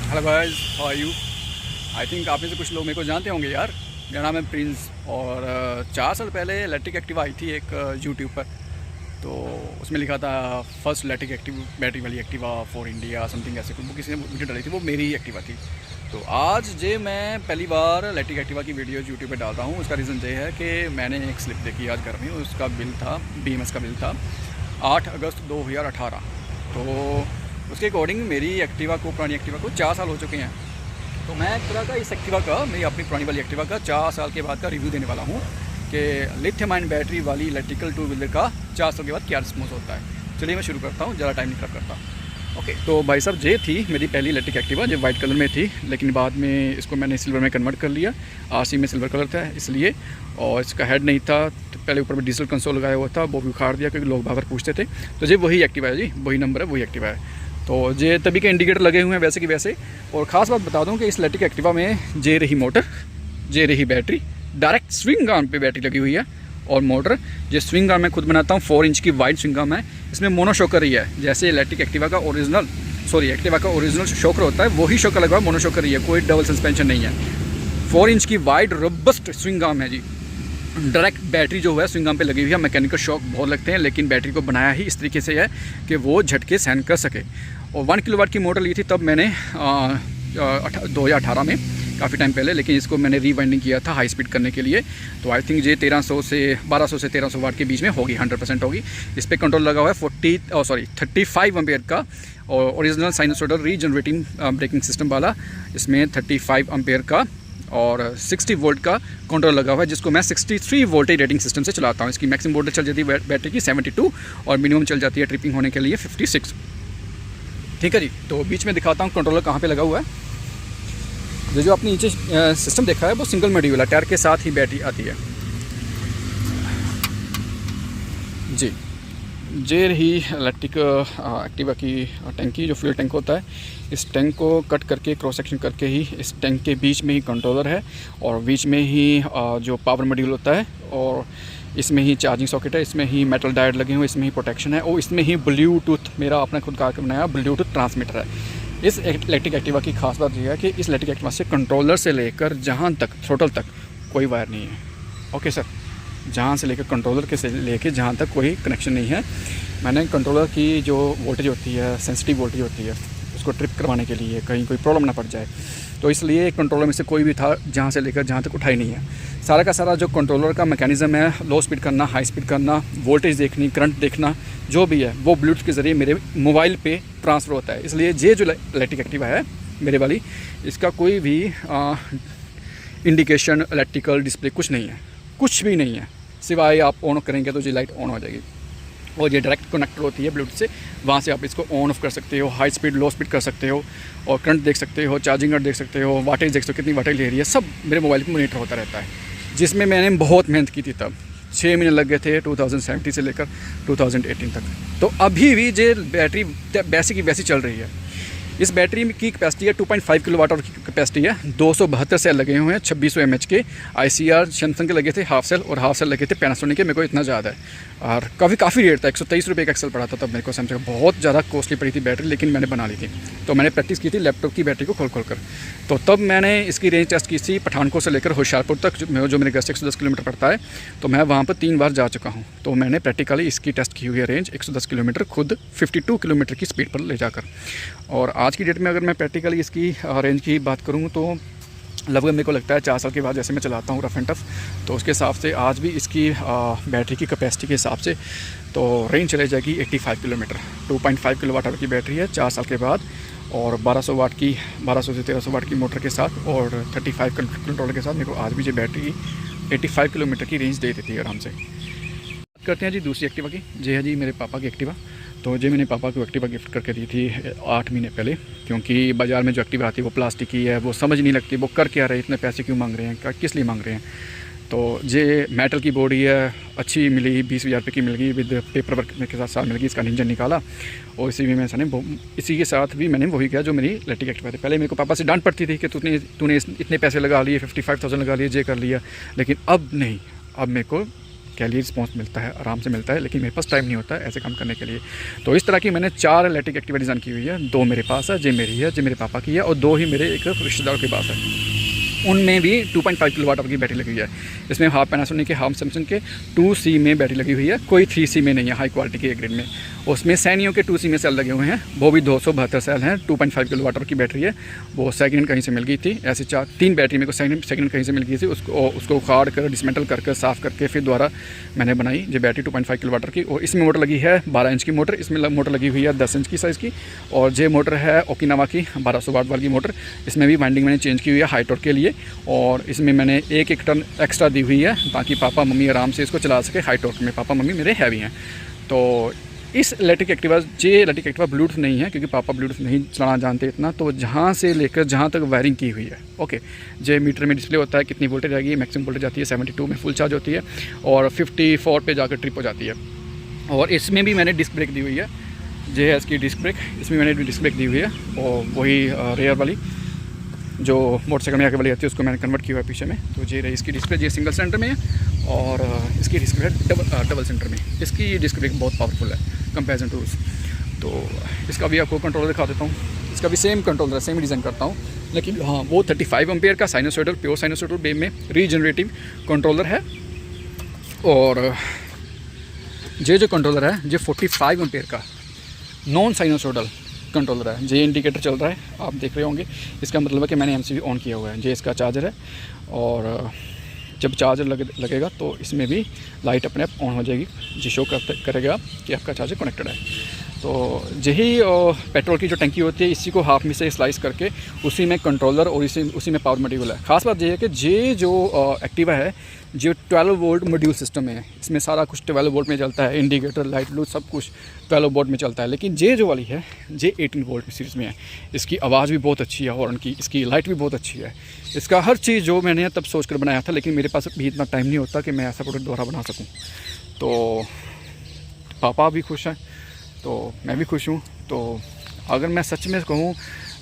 Hello guys, how are you. I think आप में से कुछ लोग मेरे को जानते होंगे यार। मेरा नाम है प्रिंस और 4 साल पहले इलेक्ट्रिक एक्टिवा आई थी एक यूट्यूब पर। तो उसमें लिखा था फर्स्ट इलेक्ट्रिक एक्टिव बैटरी वाली एक्टिवा फॉर इंडिया समथिंग ऐसे कुछ। वो किसी ने वीडियो डाली थी, वो मेरी एक्टिवा थी। तो आज जे मैं पहली बार इलेक्ट्रिक एक्टिवा की वीडियो यूट्यूब पर डाल रहा हूँ। उसका रीज़न ये है कि मैंने एक स्लिप देखी आज घर में। उसका बिल था, BMS का बिल था 8 अगस्त 2018। तो उसके अकॉर्डिंग मेरी एक्टिवा को, पुरानी एक्टिवा को 4 साल हो चुके हैं। तो मैं एक तरह का इस एक्टिवा का, मेरी अपनी पुरानी वाली एक्टिवा का 4 साल के बाद का रिव्यू देने वाला हूँ कि लिथियम आयन बैटरी वाली इलेक्ट्रिकल टू व्हीलर का 4 साल के बाद क्या रिस्पॉन्स होता है। चलिए मैं शुरू करता हूँ, ज़्यादा टाइम नहीं खराब करता। ओके, तो भाई साहब ये थी मेरी पहली इलेक्ट्रिक एक्टिवा जो वाइट कलर में थी, लेकिन बाद में इसको मैंने सिल्वर में कन्वर्ट कर लिया। RC में सिल्वर कलर था इसलिए, और इसका हेड नहीं था। तो पहले ऊपर में डीजल कंसोल लगाया हुआ था, वो भी उखाड़ दिया क्योंकि लोग बाहर पूछते थे। तो ये वही एक्टिवा है जी, वही नंबर है, वही एक्टिवा है। तो ये तभी के इंडिकेटर लगे हुए हैं वैसे कि वैसे। और ख़ास बात बता दूं कि इस इलेक्ट्रिक एक्टिवा में जे रही मोटर, जे रही बैटरी, डायरेक्ट स्विंग आर्म पे बैटरी लगी हुई है। और मोटर जो स्विंग आर्म मैं खुद बनाता हूँ, 4 इंच की वाइड स्विंग आर्म है। इसमें मोनो शॉकर ही है, जैसे इलेक्ट्रिक एक्टिवा का ओरिजिनल शॉकर होता है, वही शॉकर लगा हुआ मोनो शॉकर ही है, कोई डबल सस्पेंशन नहीं है। 4 इंच की वाइड रोबस्ट स्विंग आर्म है जी। डायरेक्ट बैटरी जो है स्विंग आर्म पे लगी हुई है। मैकेनिकल शॉक बहुत लगते हैं, लेकिन बैटरी को बनाया ही इस तरीके से है कि वो झटके सहन कर सके। और 1 किलोवाट की मोटर ली थी तब मैंने 2018 में, काफ़ी टाइम पहले। लेकिन इसको मैंने रीवाइंडिंग किया था हाई स्पीड करने के लिए। तो आई थिंक ये 1200 से 1300 वाट के बीच में होगी, 100% होगी। इस पर कंट्रोल लगा हुआ है 35 एम्पेयर का, और original sinusoidal regenerating braking system वाला। इसमें 35 एम्पेयर का और 60 वोल्ट का कंट्रोल लगा हुआ है, जिसको मैं 63 वोल्टेज रेटिंग सिस्टम से चलाता हूँ। इसकी मैक्सिमम वोल्टेज चल जाती है बैटरी की 72 और मिनिमम चल जाती है ट्रिपिंग होने के लिए 56। ठीक है जी। तो बीच में दिखाता हूँ कंट्रोलर कहाँ पे लगा हुआ है। जो आपने नीचे सिस्टम देखा है वो सिंगल मॉड्यूल है, टायर के साथ ही बैटरी आती है जी। जे रही इलेक्ट्रिक एक्टिवा की टैंकी, जो फ्यूल टैंक होता है। इस टैंक को कट करके, क्रॉस सेक्शन करके ही इस टैंक के बीच में ही कंट्रोलर है, और बीच में ही जो पावर मॉड्यूल होता है, और इसमें ही चार्जिंग सॉकेट है, इसमें ही मेटल डायोड लगे हुए हैं, इसमें ही प्रोटेक्शन है, और इसमें ही ब्लूटूथ, मेरा अपना खुद का बनाया ब्लूटूथ ट्रांसमीटर है। इस इलेक्ट्रिक एक्टिवा की खास बात यह है कि इस इलेक्ट्रिक एक्टिवा से कंट्रोलर से लेकर जहाँ तक थ्रोटल तक कोई वायर नहीं है। ओके सर, जहाँ से लेकर कंट्रोलर के से लेकर जहाँ तक कोई कनेक्शन नहीं है। मैंने कंट्रोलर की जो वोल्टेज होती है, सेंसिटिव वोल्टेज होती है, उसको ट्रिप करवाने के लिए, कहीं कोई प्रॉब्लम ना पड़ जाए, तो इसलिए कंट्रोलर में से कोई भी था जहाँ से लेकर जहाँ तक उठाई नहीं है। सारा का सारा जो कंट्रोलर का मैकेनिज़्म है, लो स्पीड करना, हाई स्पीड करना, वोल्टेज देखनी, करंट देखना, जो भी है वो ब्लूटूथ के ज़रिए मेरे मोबाइल पे ट्रांसफ़र होता है। इसलिए ये जो इलेक्ट्रिक एक्टिवा है मेरे वाली, इसका कोई भी इंडिकेशन, इलेक्ट्रिकल डिस्प्ले कुछ नहीं है, कुछ भी नहीं है, सिवाय आप ऑन करेंगे तो ये लाइट ऑन हो जाएगी। और ये डायरेक्ट कनेक्टर होती है ब्लूटूथ से, वहाँ से आप इसको ऑन ऑफ कर सकते हो, हाई स्पीड लो स्पीड कर सकते हो, और करंट देख सकते हो, चार्जिंग करंट देख सकते हो, वाटेज देख सकते हो, कितनी वाटेज ले रही है, सब मेरे मोबाइल पर मॉनिटर होता रहता है। जिसमें मैंने बहुत मेहनत की थी, तब 6 महीने लग गए थे 2017 से लेकर 2018 तक। तो अभी भी ये बैटरी वैसी की वैसी चल रही है। इस बैटरी की कैपेसिटी है 2.5 किलोवाट आवर की कैपेसिटी है। 272 सेल लगे हुए हैं, 2600 mAh के। ICR सैमसंग के लगे थे हाफ सेल, और हाफ सेल लगे थे पैनासोनिक के। मेरे को इतना ज़्यादा है, और काफ़ी रेट था, 123 रुपये का एक्सेल पड़ा था तब मेरे को सैमसंग। बहुत ज़्यादा कॉस्टली पड़ी थी बैटरी, लेकिन मैंने बना ली थी। तो मैंने प्रैक्टिस की थी लैपटॉप की बैटरी को खोल कर। तो तब मैंने इसकी रेंज टेस्ट की थी पठानकोट से लेकर होशियारपुर तक, जो मेरे घर से 110 किलोमीटर पड़ता है। तो मैं वहाँ पर 3 बार जा चुका हूँ। तो मैंने प्रैक्टिकली इसकी टेस्ट की हुई है रेंज 110 किलोमीटर, खुद 52 किलोमीटर की स्पीड पर ले जाकर। और आज की डेट में अगर मैं प्रैक्टिकली इसकी रेंज की बात करूँ तो लगभग मेरे को लगता है 4 साल के बाद जैसे मैं चलाता हूँ रफ एंड टफ, तो उसके हिसाब से आज भी इसकी बैटरी की कैपेसिटी के हिसाब से तो रेंज चले जाएगी 85 किलोमीटर। 2.5 किलोवाट आवर की बैटरी है 4 साल के बाद, और 1200 वाट की, 1200 से 1300 वाट की मोटर के साथ, और 35 कंट्रोलर के साथ मेरे को आज भी ये बैटरी 85 किलोमीटर की रेंज दे देती है आराम से। बात करते हैं जी दूसरी एक्टिवा की। जी है जी मेरे पापा की एक्टिवा। तो जो मैंने पापा को एक्टिवा गिफ्ट करके दी थी 8 महीने पहले, क्योंकि बाज़ार में जो एक्टिवा आती है वो प्लास्टिक की है, वो समझ नहीं लगती वो कर क्या रहे, इतने पैसे क्यों मांग रहे हैं, किस लिए मांग रहे हैं। तो ये मेटल की बॉडी है, अच्छी मिली, 20,000 रुपये की मिल गई, विद पेपर वर्क के साथ साथ मिल गई। इसका इंजन निकाला, और इसी के साथ भी मैंने वही किया जो मेरी इलेक्ट्रिक एक्टिवा थी। पहले मेरे को पापा से डांट पड़ती थी कि तूने इतने पैसे लगा लिए, 55,000 लगा लिए, ये कर लिया। लेकिन अब नहीं, अब मेरे को कह लिए रिस्पॉन्स मिलता है, आराम से मिलता है, लेकिन मेरे पास टाइम नहीं होता है ऐसे काम करने के लिए। तो इस तरह की मैंने 4 इलेक्ट्रिक एक्टिवा डिज़ाइन की हुई है। 2 मेरे पास है, जो मेरी है, जो मेरे पापा की है, और 2 ही मेरे एक रिश्तेदार के पास है। उनमें भी 2.5 किलोवाट आवर की बैटरी लगी हुई है। इसमें हाफ पैनासोनिक के, हाफ सैमसंग के 2C में बैटरी लगी हुई है, कोई 3C में नहीं है हाई क्वालिटी के ग्रेड में। उसमें सैनियो के 2C में सेल लगे हुए हैं, वो भी 272 सेल हैं। 2.5 किलोवाट आवर की बैटरी है, वो सेकंड कहीं से मिल गई थी। ऐसे 3 बैटरी मेरे को सेकंड कहीं से मिल गई थी। उसको उखाड़ कर डिसमेंटल करके साफ़ करके फिर दोबारा मैंने बनाई जो बैटरी 2.5 किलोवाट आवर की। और इसमें मोटर लगी है 12 इंच की मोटर, इसमें मोटर लगी हुई है 10 इंच की साइज़ की। और ये मोटर है ओकिनावा की 1200 वाट वाली मोटर। इसमें भी वाइंडिंग मैंने चेंज की हुई है हाई टॉर्क के लिए, और इसमें मैंने एक टर्न एक्स्ट्रा दी हुई है ताकि पापा मम्मी आराम से इसको चला सके हाई टॉर्क में। पापा मम्मी मेरे हैवी हैं। तो इस इलेक्ट्रिक एक्टिवा ब्लूटूथ नहीं है, क्योंकि पापा ब्लूटूथ नहीं चलाना जानते इतना। तो जहाँ से लेकर जहाँ तक वायरिंग की हुई है, ओके, जे मीटर में डिस्प्ले होता है कितनी वोल्टेज आएगी। मैक्सिमम वोल्टेज आती है 72 में फुल चार्ज होती है, और 54 पे जाकर ट्रिप हो जाती है। और इसमें भी मैंने डिस्क ब्रेक दी हुई है, जे है इसकी डिस्क ब्रेक। इसमें मैंने डिस्क ब्रेक दी हुई है, और वही रेयर वाली जो मोटरसाइकिल में आगे वाली आती है उसको मैंने कन्वर्ट किया हुआ है पीछे में। तो ये रही इसकी डिस्क ब्रेक, ये सिंगल सेंटर में है, और इसकी डिस्क ब्रेक डबल सेंटर में। इसकी डिस्क ब्रेक बहुत पावरफुल है कंपेरिजन टू। तो इसका भी आपको कंट्रोलर दिखा देता हूँ। इसका भी सेम कंट्रोलर है, सेम डिज़ाइन करता हूँ, लेकिन हाँ वो 35 एम्पेयर का साइनोसॉइडल, प्योर साइनोसॉइडल बेस में रीजनरेटिव कंट्रोलर है। और ये जो कंट्रोलर है ये 45 एम्पेयर का नॉन साइनोसॉइडल कंट्रोलर है। जे इंडिकेटर चल रहा है, आप देख रहे होंगे। इसका मतलब है कि मैंने MCB ऑन किया हुआ है। ये इसका चार्जर है, और जब चार्जर लगेगा तो इसमें भी लाइट अपने आप ऑन हो जाएगी, जो शो करेगा कि आपका चार्जर कनेक्टेड है। तो यही पेट्रोल की जो टंकी होती है, इसी को हाफ में से स्लाइस करके उसी में कंट्रोलर और उसी में पावर मॉड्यूल है। खास बात यह है कि ये जो एक्टिवा है जो 12 वोल्ट मॉड्यूल सिस्टम है, इसमें सारा कुछ 12 वोल्ट में चलता है, इंडिकेटर, लाइट, लूट सब कुछ 12 वोल्ट में चलता है। लेकिन ये जो वाली है ये 18 वोल्ट सीरीज़ में है। इसकी आवाज़ भी बहुत अच्छी है, हॉर्न की, इसकी लाइट भी बहुत अच्छी है। इसका हर चीज़ जो मैंने तब सोच कर बनाया था, लेकिन मेरे पास भी इतना टाइम नहीं होता कि मैं ऐसा प्रोडक्ट दोबारा बना सकूँ। तो पापा भी खुश हैं, तो मैं भी खुश हूँ। तो अगर मैं सच में कहूँ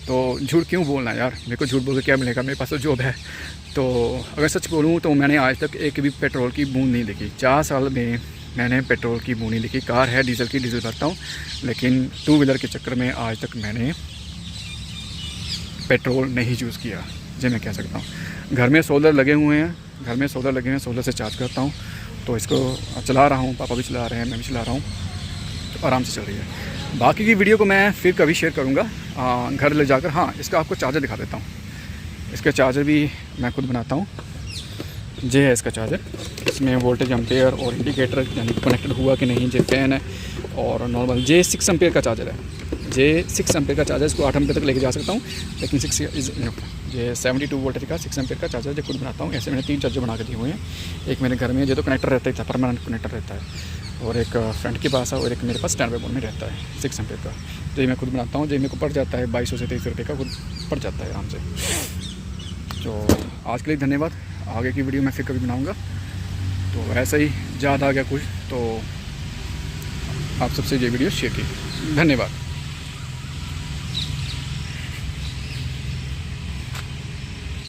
तो झूठ क्यों बोलना यार, मेरे को झूठ बोल के क्या मिलेगा, मेरे पास तो जॉब है। तो अगर सच बोलूँ तो मैंने आज तक एक भी पेट्रोल की बूंद नहीं देखी। 4 साल में मैंने पेट्रोल की बूंद नहीं देखी। कार है डीजल की, डीजल भरता हूँ, लेकिन 2 व्हीलर के चक्कर में आज तक मैंने पेट्रोल नहीं यूज़ किया, जो मैं कह सकता हूँ। घर में सोलर लगे हुए हैं, सोलर से चार्ज करता हूँ, तो इसको चला रहा हूँ, पापा भी चला रहे हैं, मैं भी चला रहा हूँ, तो आराम से चल रही है। बाकी की वीडियो को मैं फिर कभी शेयर करूँगा घर ले जाकर। हाँ, इसका आपको चार्जर दिखा देता हूँ। इसका चार्जर भी मैं खुद बनाता हूँ। ये है इसका चार्जर, इसमें वोल्टेज, एम्पेयर और इंडिकेटर यानी कनेक्टेड हुआ कि नहीं, ये फैन है और नॉर्मल। ये 6 एम्पेयर का चार्जर है, ये 6 एम्पेयर का चार्जर, इसको 8 एम्पेयर तक लेके जा सकता हूँ, लेकिन 6 इज़ ये 72 वोल्टेज का 6 एम्पेयर का चार्जर जो खुद बनाता हूँ। ऐसे मैंने 3 चार्जर बना के दिए हुए हैं। एक मेरे घर में जो तो कनेक्टर रहता ही था, परमानेंट कनेक्टर रहता है, और एक फ्रेंड के पास है, और एक मेरे पास स्टैंड बाय बोर्ड में रहता है 6 एम्पेयर का। तो ये मैं खुद बनाता हूँ। जो मेरे को पड़ जाता है 2200 से 2300 रुपये का, खुद पड़ जाता है आराम से। तो आज के लिए धन्यवाद। आगे की वीडियो मैं फिर कभी बनाऊँगा। तो ऐसा ही याद आ गया कुछ, तो आप सबसे ये वीडियो शेयर की। धन्यवाद।